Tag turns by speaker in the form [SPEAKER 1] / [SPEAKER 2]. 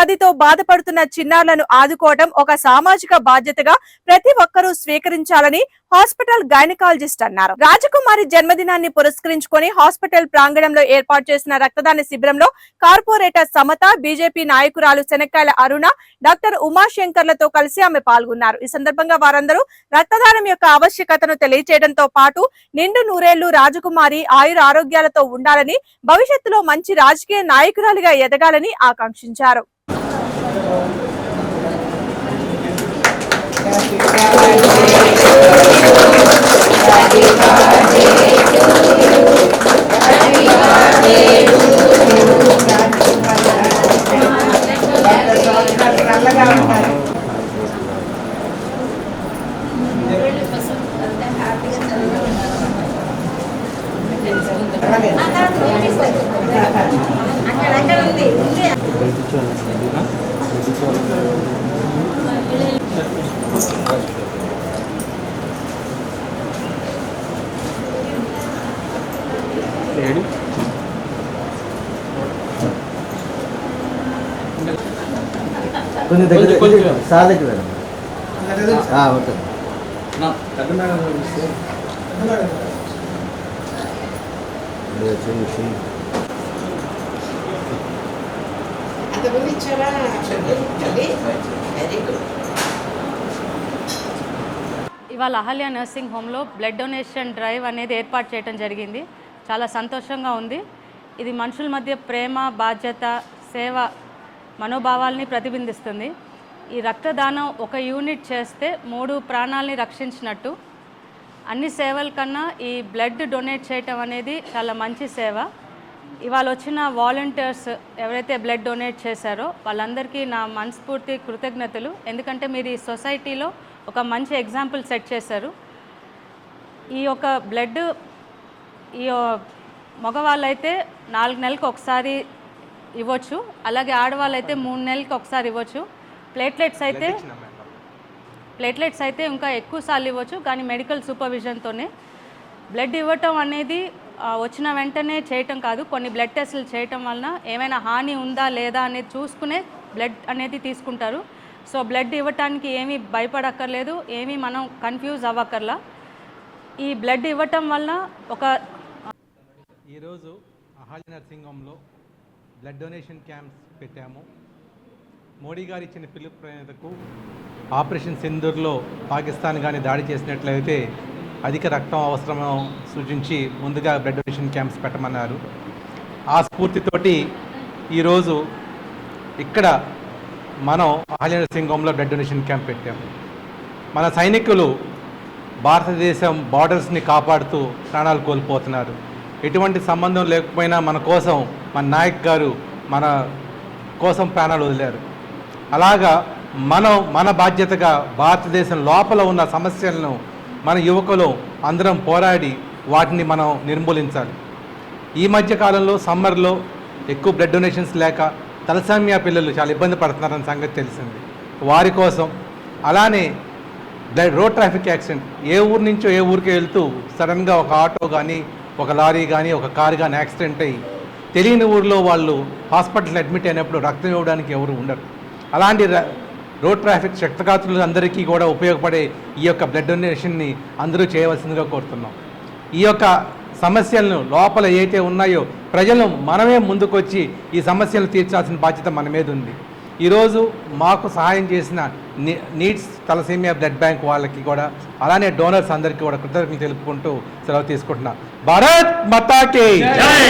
[SPEAKER 1] వ్యాధితో బాధపడుతున్న చిన్నారులను ఆదుకోవడం ఒక సామాజిక బాధ్యతగా ప్రతి ఒక్కరూ స్వీకరించాలని హాస్పిటల్ గైనకాలజిస్ట్ అన్నారు. రాజకుమారి జన్మదినాన్ని పురస్కరించుకొని హాస్పిటల్ ప్రాంగణంలో ఏర్పాటు చేసిన రక్తదాన శిబిరంలో కార్పొరేటర్ సమత, బీజేపీ నాయకురాలు శనక్కాయల అరుణ, డాక్టర్ ఉమాశంకర్లతో కలిసి ఆమె పాల్గొన్నారు. ఈ సందర్భంగా వారందరూ రక్తదానం యొక్క ఆవశ్యకతను తెలియజేయడంతో పాటు నిండు నూరేళ్లు రాజకుమారి ఆయుర ఆరోగ్యాలతో ఉండాలని, భవిష్యత్తులో మంచి రాజకీయ నాయకురాలిగా ఎదగాలని ఆకాంక్షించారు.
[SPEAKER 2] కొంచెం దగ్గర సాధకి మేడం
[SPEAKER 3] ఇవాళ అహల్య నర్సింగ్ హోమ్లో బ్లడ్ డొనేషన్ డ్రైవ్ అనేది ఏర్పాటు చేయడం జరిగింది. చాలా సంతోషంగా ఉంది. ఇది మనుషుల మధ్య ప్రేమ, బాధ్యత, సేవ మనోభావాల్ని ప్రతిబింబిస్తుంది. ఈ రక్తదానం ఒక యూనిట్ చేస్తే 3 ప్రాణాలని రక్షించినట్టు. అన్ని సేవల కన్నా ఈ బ్లడ్ డొనేట్ చేయటం అనేది చాలా మంచి సేవ. ఇవాళ వచ్చిన వాలంటీర్స్ ఎవరైతే బ్లడ్ డొనేట్ చేశారో వాళ్ళందరికీ నా మనస్ఫూర్తి కృతజ్ఞతలు. ఎందుకంటే మీరు ఈ సొసైటీలో ఒక మంచి ఎగ్జాంపుల్ సెట్ చేశారు. ఈ యొక్క బ్లడ్ ఈ మగవాళ్ళైతే 4 నెలలకు ఒకసారి ఇవ్వచ్చు, అలాగే ఆడవాళ్ళైతే 3 నెలలకు ఒకసారి ఇవ్వచ్చు. ప్లేట్లెట్స్ అయితే ఇంకా ఎక్కువ సార్లు ఇవ్వచ్చు, కానీ మెడికల్ సూపర్విజన్తోనే. బ్లడ్ ఇవ్వటం అనేది వచ్చిన వెంటనే చేయటం కాదు, కొన్ని బ్లడ్ టెస్టులు చేయటం వలన ఏమైనా హాని ఉందా లేదా అనేది చూసుకునే బ్లడ్ అనేది తీసుకుంటారు. సో బ్లడ్ ఇవ్వటానికి ఏమీ భయపడక్కర్లేదు, ఏమీ మనం కన్ఫ్యూజ్ అవ్వక్కర్లా. ఈ బ్లడ్ ఇవ్వటం వల్ల
[SPEAKER 4] ఈరోజు అహల్య నర్సింగ్ హోమ్లో బ్లడ్ డొనేషన్ క్యాంప్స్ పెట్టాము. మోడీ గారు ఇచ్చిన పిలుపు మేరకు ఆపరేషన్ సింధూర్లో పాకిస్తాన్ కానీ దాడి చేసినట్లయితే అధిక రక్తం అవసరం సూచించి ముందుగా బ్లడ్ డొనేషన్ క్యాంప్స్ పెట్టమన్నారు. ఆ స్ఫూర్తితోటి ఈరోజు ఇక్కడ మనం అహల్య నర్సింగ్ హోమ్లో బ్లడ్ డొనేషన్ క్యాంప్ పెట్టాము. మన సైనికులు భారతదేశం బార్డర్స్ని కాపాడుతూ ప్రాణాలు కోల్పోతున్నారు. ఎటువంటి సంబంధం లేకపోయినా మన కోసం మన నాయక్ గారు మన కోసం ప్రాణాలు వదిలారు. అలాగా మన బాధ్యతగా భారతదేశం లోపల ఉన్న సమస్యలను మన యువకులు అందరం పోరాడి వాటిని మనం నిర్మూలించాలి. ఈ మధ్య కాలంలో సమ్మర్లో ఎక్కువ బ్లడ్ డొనేషన్స్ లేక తలసేమియా పిల్లలు చాలా ఇబ్బంది పడుతున్నారన్న సంగతి తెలిసింది. వారి కోసం అలానే రోడ్ ట్రాఫిక్ యాక్సిడెంట్, ఏ ఊరు నుంచో ఏ ఊరికి వెళ్తూ సడన్గా ఒక ఆటో కానీ ఒక లారీ కానీ ఒక కారు కానీ యాక్సిడెంట్ అయ్యి తెలియని ఊరిలో వాళ్ళు హాస్పిటల్ అడ్మిట్ అయినప్పుడు రక్తం ఇవ్వడానికి ఎవరు ఉండరు. అలాంటి రోడ్ ట్రాఫిక్ క్షతగాత్రులు అందరికీ కూడా ఉపయోగపడే ఈ యొక్క బ్లడ్ డొనేషన్ని అందరూ చేయవలసిందిగా కోరుతున్నాం. ఈ యొక్క సమస్యలను లోపల ఏవైతే ఉన్నాయో ప్రజలు మనమే ముందుకొచ్చి ఈ సమస్యలను తీర్చాల్సిన బాధ్యత మన మీద ఉంది. ఈరోజు మాకు సహాయం చేసిన నీడ్స్ తలసేమియా బ్లడ్ బ్యాంక్ వాళ్ళకి కూడా అలానే డోనర్స్ అందరికీ కూడా కృతజ్ఞతలు తెలుపుకుంటూ సెలవు తీసుకుంటున్నా. భారత్ మాతా కీ జై.